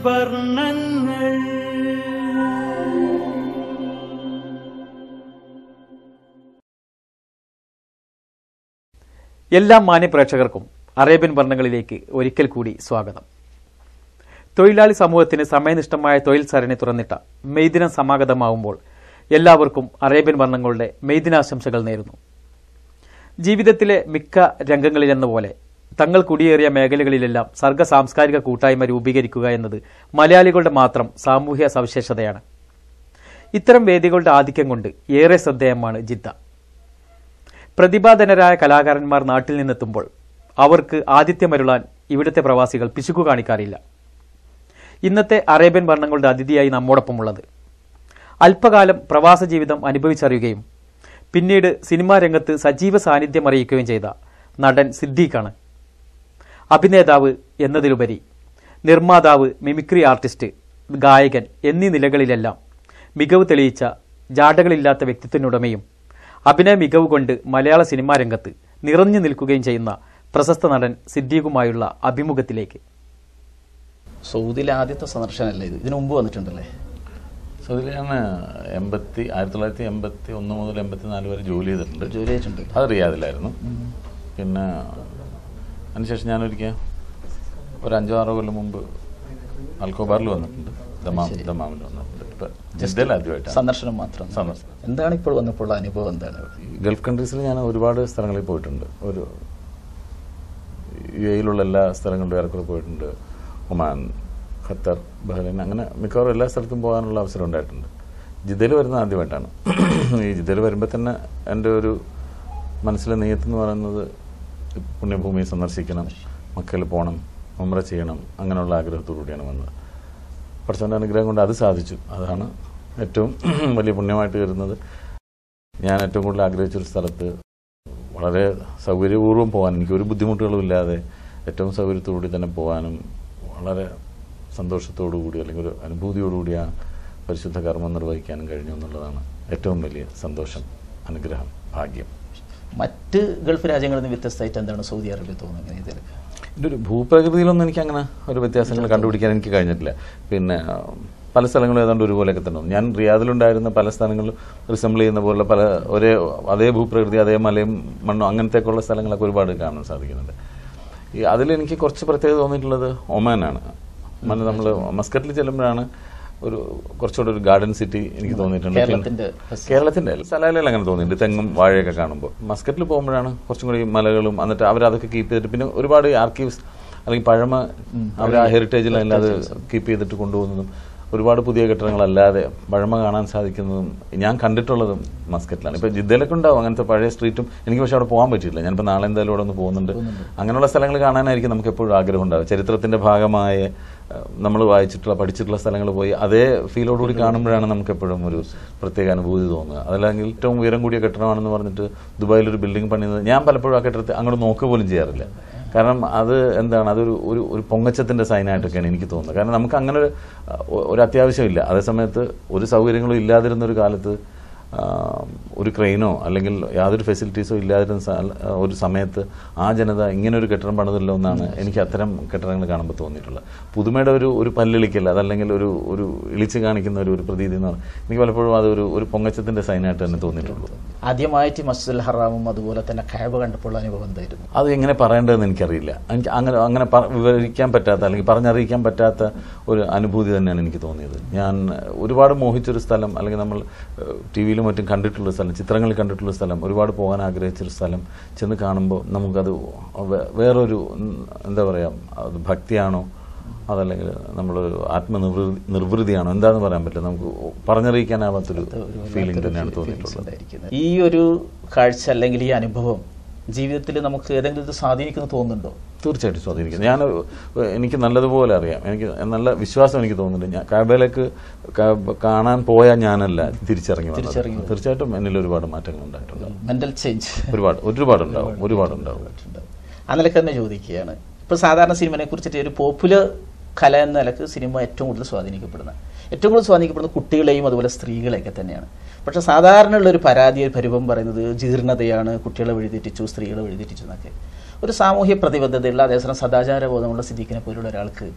വർണ്ണങ്ങൾ. എല്ലാ മാന്യപ്രേക്ഷകർക്കും അറേബ്യൻ വർണ്ണങ്ങളിലേക്ക് ഒരിക്കൽ കൂടി സ്വാഗതം. തൊഴിലാളി സമൂഹത്തിന് സമയനിഷ്ഠമായ തൊഴിൽ സരണി തുറന്നിട്ട മെയ് ദിനം സമാഗതമാവുമ്പോൾ എല്ലാവർക്കും അറേബ്യൻ വർണ്ണങ്ങളുടെ മെയ് ദിനാശംസകൾ നേരുന്നു. ജീവിതത്തിലെ മിക്ക രംഗങ്ങളിലെന്ന പോലെ തങ്ങൾ കുടിയേറിയ മേഖലകളിലെല്ലാം സർഗ സാംസ്കാരിക കൂട്ടായ്മ രൂപീകരിക്കുക എന്നത് മലയാളികളുടെ മാത്രം സാമൂഹ്യ സവിശേഷതയാണ്. ഇത്തരം വേദികളുടെ ആധിക്യം കൊണ്ട് ഏറെ ശ്രദ്ധേയമാണ് ജിദ്ദ. പ്രതിഭാധനരായ കലാകാരന്മാർ നാട്ടിൽ നിന്നെത്തുമ്പോൾ അവർക്ക് ആതിഥ്യമരുളാൻ ഇവിടുത്തെ പ്രവാസികൾ പിശുക്കു കാണിക്കാറില്ല. ഇന്നത്തെ അറേബ്യൻ വർണ്ണങ്ങളുടെ അതിഥിയായി നമ്മോടൊപ്പമുള്ളത് അല്പകാലം പ്രവാസ ജീവിതം അനുഭവിച്ചറിയുകയും പിന്നീട് സിനിമാ രംഗത്ത് സജീവ സാന്നിധ്യം അറിയിക്കുകയും ചെയ്ത നടൻ സിദ്ദീഖാണ്. അഭിനേതാവ് എന്നതിലുപരി നിർമ്മാതാവ്, മിമിക്രി ആർട്ടിസ്റ്റ്, ഗായകൻ എന്നീ നിലകളിലെല്ലാം മികവ് തെളിയിച്ച ജാടകളില്ലാത്ത വ്യക്തിത്വത്തിനുടമയും അഭിനയ മികവ് കൊണ്ട് മലയാള സിനിമാ രംഗത്ത് നിറഞ്ഞു നിൽക്കുകയും ചെയ്യുന്ന പ്രശസ്ത നടൻ സിദ്ദീഖുമായുള്ള അഭിമുഖത്തിലേക്ക്. സൗദിയിലെ ആദ്യത്തെ സന്ദർശനമല്ലേ ഇത്? ഇതിനു മുമ്പ് വന്നിട്ടുണ്ടല്ലേ? സൗദിയിൽ ഞാൻ 1981 മുതൽ 84 വരെ ജോലി ചെയ്തിട്ടുണ്ട്. അത് റിയാദിലായിരുന്നു. പിന്നെ അതിനുശേഷം ഞാനൊരിക്കൽ ഒരു 5-6 കൊല്ലം മുമ്പ് അൽക്കോബാറിൽ വന്നിട്ടുണ്ട്, ദമാമിൽ വന്നിട്ടുണ്ട്. ഇപ്പം ജിദ്ദയിൽ ആദ്യമായിട്ടാണ് സന്ദർശനം മാത്രം. എന്താണ് ഇപ്പോൾ വന്നപ്പോൾ അനുഭവം എന്താണ്? ഗൾഫ് കൺട്രീസിൽ ഞാൻ ഒരുപാട് സ്ഥലങ്ങളിൽ പോയിട്ടുണ്ട്. ഒരു UAE-യിലുള്ള എല്ലാ സ്ഥലങ്ങളിലും ഏറെക്കുറെ പോയിട്ടുണ്ട്. ഒമാൻ, ഖത്തർ, ബഹ്റൈൻ, അങ്ങനെ മിക്കവാറും എല്ലാ സ്ഥലത്തും പോകാനുള്ള അവസരം ഉണ്ടായിട്ടുണ്ട്. ജിദ്ദയിൽ വരുന്നത് ആദ്യമായിട്ടാണ്. ഈ ജിദ്ദയിൽ വരുമ്പോൾ തന്നെ എൻ്റെ ഒരു മനസ്സിലെ നെയ്യത്തെന്ന് പറയുന്നത് പുണ്യഭൂമി സന്ദർശിക്കണം, മക്കയിൽ പോകണം, ഉംറ ചെയ്യണം, അങ്ങനെയുള്ള ആഗ്രഹത്തോടു കൂടിയാണ് വന്നത്. പടച്ചവൻ്റെ അനുഗ്രഹം കൊണ്ട് അത് സാധിച്ചു. അതാണ് ഏറ്റവും വലിയ പുണ്യമായിട്ട് വരുന്നത്. ഞാൻ ഏറ്റവും കൂടുതൽ ആഗ്രഹിച്ചൊരു സ്ഥലത്ത് വളരെ സൗകര്യപൂർവ്വം പോകാൻ, എനിക്കൊരു ബുദ്ധിമുട്ടുകളും ഇല്ലാതെ ഏറ്റവും സൗകര്യത്തോടുകൂടി തന്നെ പോകാനും വളരെ സന്തോഷത്തോടു കൂടി അല്ലെങ്കിൽ ഒരു അനുഭൂതിയോടുകൂടി ആ പരിശുദ്ധ കർമ്മം നിർവഹിക്കാനും കഴിഞ്ഞു എന്നുള്ളതാണ് ഏറ്റവും വലിയ സന്തോഷം, അനുഗ്രഹം, ഭാഗ്യം. മറ്റ് ഗൾഫ് രാജ്യങ്ങളിൽ നിന്ന് വ്യത്യസ്തമായിട്ട് എന്താണ് സൗദി അറേബ്യ തോന്നുന്നത്? ഇതിലൊക്കെ എൻ്റെ ഒരു ഭൂപ്രകൃതിയിലൊന്നും എനിക്ക് അങ്ങനെ ഒരു വ്യത്യാസങ്ങൾ കണ്ടുപിടിക്കാൻ എനിക്ക് കഴിഞ്ഞിട്ടില്ല. പിന്നെ പല സ്ഥലങ്ങളും ഏതാണ്ട് ഒരുപോലെയൊക്കെ തന്നെ. ഞാൻ റിയാദിലുണ്ടായിരുന്ന പല സ്ഥലങ്ങളിലും റിസംബിൾ ചെയ്യുന്ന പോലെ പല അതേ ഭൂപ്രകൃതി, അതേ മലയും മണ്ണും അങ്ങനത്തെയൊക്കെയുള്ള സ്ഥലങ്ങളൊക്കെ ഒരുപാട് കാണാൻ സാധിക്കുന്നുണ്ട്. അതിലെനിക്ക് കുറച്ച് പ്രത്യേകത തോന്നിയിട്ടുള്ളത് ഒമാനാണ്. നമ്മൾ മസ്കറ്റിൽ ചെല്ലുമ്പോഴാണ് ഒരു കുറച്ചുകൂടെ ഒരു ഗാർഡൻ സിറ്റി എനിക്ക് തോന്നിയിട്ടുണ്ട്. കേരളത്തിന്റെ സലാലയിൽ അങ്ങനെ തോന്നിയിട്ടുണ്ട്, തെങ്ങും വാഴയൊക്കെ കാണുമ്പോൾ. മസ്കറ്റിൽ പോകുമ്പോഴാണ് കുറച്ചും കൂടി മലകളും, എന്നിട്ട് അവരതൊക്കെ കീപ്പ് ചെയ്തിട്ട് പിന്നെ ഒരുപാട് ആർക്കീവ്സ് അല്ലെങ്കിൽ പഴമ അവർ ആ ഹെറിറ്റേജിൽ അത് കീപ്പ് ചെയ്തിട്ട് കൊണ്ടുപോകുന്നതും ഒരുപാട് പുതിയ കെട്ടിടങ്ങളല്ലാതെ പഴമ കാണാൻ സാധിക്കുന്നതും ഞാൻ കണ്ടിട്ടുള്ളതും മസ്കറ്റിലാണ്. ഇപ്പോൾ ജിദ്ദയിലൊക്കെ ഉണ്ടാവും അങ്ങനത്തെ പഴയ സ്ട്രീറ്റും. എനിക്ക് പക്ഷേ അവിടെ പോകാൻ പറ്റിയില്ല. ഞാനിപ്പോൾ നാളെ എന്തായാലും അവിടെ ഒന്ന് പോകുന്നുണ്ട്. അങ്ങനെയുള്ള സ്ഥലങ്ങൾ കാണാനായിരിക്കും നമുക്ക് എപ്പോഴും ആഗ്രഹം ഉണ്ടാവും. ചരിത്രത്തിന്റെ ഭാഗമായ നമ്മൾ വായിച്ചിട്ടുള്ള പഠിച്ചിട്ടുള്ള സ്ഥലങ്ങൾ പോയി അതേ ഫീലോടുകൂടി കാണുമ്പോഴാണ് നമുക്ക് എപ്പോഴും ഒരു പ്രത്യേക അനുഭൂതി തോന്നുക. അതല്ലെങ്കിൽ ഏറ്റവും ഉയരം കൂടിയ കെട്ടിടമാണെന്ന് പറഞ്ഞിട്ട് ദുബായിലൊരു ബിൽഡിംഗ് പണിയുന്നത് ഞാൻ പലപ്പോഴും ആ കെട്ടിടത്തെ അങ്ങോട്ട് നോക്കുക പോലും ചെയ്യാറില്ല. കാരണം അത് എന്താണ്, അതൊരു ഒരു പൊങ്ങച്ചത്തിൻ്റെ സൈനായിട്ടൊക്കെയാണ് എനിക്ക് തോന്നുന്നത്. കാരണം നമുക്ക് അങ്ങനെ ഒരു അത്യാവശ്യമില്ല. അതേസമയത്ത് ഒരു സൗകര്യങ്ങളും ഇല്ലാതിരുന്നൊരു കാലത്ത് ഒരു ക്രെയിനോ അല്ലെങ്കിൽ യാതൊരു ഫെസിലിറ്റീസോ ഇല്ലാതിരുന്ന ഒരു സമയത്ത് ആ ജനത ഇങ്ങനെ ഒരു കെട്ടിടം പണിതല്ലോ എന്നാണ് എനിക്ക് അത്തരം കെട്ടിടങ്ങൾ കാണുമ്പോൾ തോന്നിയിട്ടുള്ളത്. പുതുമയുടെ ഒരു പല്ലിളിക്കല്ല, അതല്ലെങ്കിൽ ഒരു ഇളിച്ച് കാണിക്കുന്ന ഒരു പ്രതീതി എന്ന് പറഞ്ഞാൽ എനിക്ക് പലപ്പോഴും അത് ഒരു പൊങ്ങച്ചത്തിന്റെ സൈനായിട്ട് തന്നെ തോന്നിയിട്ടുള്ളൂ. ആദ്യമായിട്ട് മസ്ജിദുൽ ഹറാമും അതുപോലെ തന്നെ കഅബ കണ്ടപ്പോൾ അനുഭവം എന്തായിരുന്നു? അത് എങ്ങനെ പറയേണ്ടതെന്ന് എനിക്കറിയില്ല. എനിക്ക് അങ്ങനെ വിവരിക്കാൻ പറ്റാത്ത അല്ലെങ്കിൽ പറഞ്ഞറിയിക്കാൻ പറ്റാത്ത ഒരു അനുഭൂതി തന്നെയാണ് എനിക്ക് തോന്നിയത്. ഞാൻ ഒരുപാട് മോഹിച്ചൊരു സ്ഥലം, അല്ലെങ്കിൽ നമ്മൾ TV-യിലും മറ്റും കണ്ടിട്ടുള്ള സ്ഥലം, ചിത്രങ്ങളിൽ കണ്ടിട്ടുള്ള സ്ഥലം, ഒരുപാട് പോകാൻ ആഗ്രഹിച്ചൊരു സ്ഥലം ചെന്ന് കാണുമ്പോൾ നമുക്കത് വേറൊരു എന്താ പറയുക, അത് ഭക്തിയാണോ അതല്ലെങ്കിൽ നമ്മളൊരു ആത്മനിർവൃതിയാണോ എന്താണെന്ന് പറയാൻ പറ്റില്ല. നമുക്ക് പറഞ്ഞറിയിക്കാനാവാത്തൊരു ഫീലിംഗ് തന്നെയാണ് തോന്നിയിട്ടുള്ളത്. ഈ ഒരു കാഴ്ച അല്ലെങ്കിൽ ഈ അനുഭവം ജീവിതത്തിൽ നമുക്ക് ഏതെങ്കിലും ഇത് സ്വാധീനിക്കുന്നു തോന്നുന്നുണ്ടോ? തീർച്ചയായിട്ടും സ്വാധീനിക്കുന്നു. എനിക്ക് നല്ലതുപോലെ അറിയാം, എനിക്ക് നല്ല വിശ്വാസം എനിക്ക് തോന്നുന്നുണ്ട്. ഞാൻ കഅബയിലേക്ക് കാണാൻ പോയാൽ ഞാനല്ല തിരിച്ചിറങ്ങി വന്നത്. തീർച്ചയായിട്ടും എന്നിൽ ഒരുപാട് മാറ്റങ്ങൾ ഉണ്ടായിട്ടുണ്ട്. മെന്റൽ ചേഞ്ച് ഒരുപാടുണ്ടാവും. ആ നിലക്ക് തന്നെ ചോദിക്കുകയാണ്. ഇപ്പോൾ സാധാരണ സിനിമയെ കുറിച്ചിട്ട് ഒരു പോപ്പുലർ കല എന്ന നിലക്ക് സിനിമ ഏറ്റവും കൂടുതൽ സ്വാധീനിക്കപ്പെടുന്ന കുട്ടികളെയും അതുപോലെ സ്ത്രീകളെയൊക്കെ തന്നെയാണ്. പക്ഷെ സാധാരണ ഉള്ളൊരു പരാതി, ഒരു പരിഭവം പറയുന്നത് ജീർണതയാണ്, കുട്ടികളെ വഴിതെറ്റിച്ചു, സ്ത്രീകളെ വഴിതെറ്റിച്ചു എന്നൊക്കെ. ഒരു സാമൂഹ്യ പ്രതിബദ്ധതയുള്ള അതേസമയം സദാചാര ബോധമുള്ള സിദ്ദീഖിനെ പോലുള്ള ഒരാൾക്ക്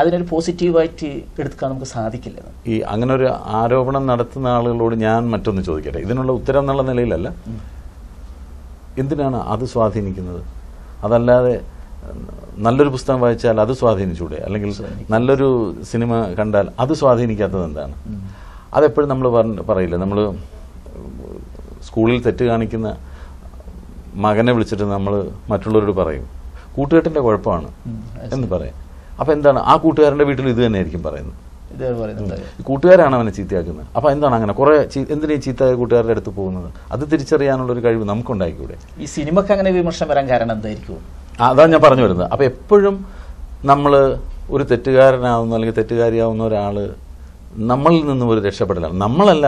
അതിനൊരു പോസിറ്റീവായിട്ട് എടുക്കാൻ നമുക്ക് സാധിക്കില്ല. ഈ അങ്ങനെ ഒരു ആരോപണം നടത്തുന്ന ആളുകളോട് ഞാൻ മറ്റൊന്ന് ചോദിക്കട്ടെ, ഇതിനുള്ള ഉത്തരം എന്നുള്ള നിലയിലല്ല, എന്തിനാണ് അത് സ്വാധീനിക്കുന്നത്? അതല്ലാതെ നല്ലൊരു പുസ്തകം വായിച്ചാൽ അത് സ്വാധീനിച്ചൂടെ? അല്ലെങ്കിൽ നല്ലൊരു സിനിമ കണ്ടാൽ അത് സ്വാധീനിക്കാത്തത് എന്താണ്? അതെപ്പോഴും നമ്മൾ പറയില്ല, നമ്മൾ സ്കൂളിൽ തെറ്റ് കാണിക്കുന്ന മകനെ വിളിച്ചിട്ട് നമ്മൾ മറ്റുള്ളവരോട് പറയും കൂട്ടുകെട്ടിൻ്റെ കുഴപ്പമാണ് എന്ന് പറയും. അപ്പം എന്താണ്, ആ കൂട്ടുകാരൻ്റെ വീട്ടിൽ ഇത് തന്നെയായിരിക്കും പറയുന്നത്, കൂട്ടുകാരാണ് അവനെ ചീത്തയാക്കുന്നത്. അപ്പം എന്താണ് അങ്ങനെ കുറേ എന്തിനാ ഈ ചീത്തയായ കൂട്ടുകാരുടെ അടുത്ത് പോകുന്നത്? അത് തിരിച്ചറിയാനുള്ളൊരു കഴിവ് നമുക്കുണ്ടായിക്കൂടെ? ഈ സിനിമക്ക് അങ്ങനെ വിമർശനം വരാൻ കാരണം എന്തായിരിക്കും? അതാണ് ഞാൻ പറഞ്ഞു വരുന്നത്. അപ്പം എപ്പോഴും നമ്മൾ ഒരു തെറ്റുകാരനാവുന്ന അല്ലെങ്കിൽ തെറ്റുകാരിയാവുന്ന ഒരാൾ നമ്മളിൽ നിന്നും ഒരു രക്ഷപ്പെടലാണ്. നമ്മളല്ല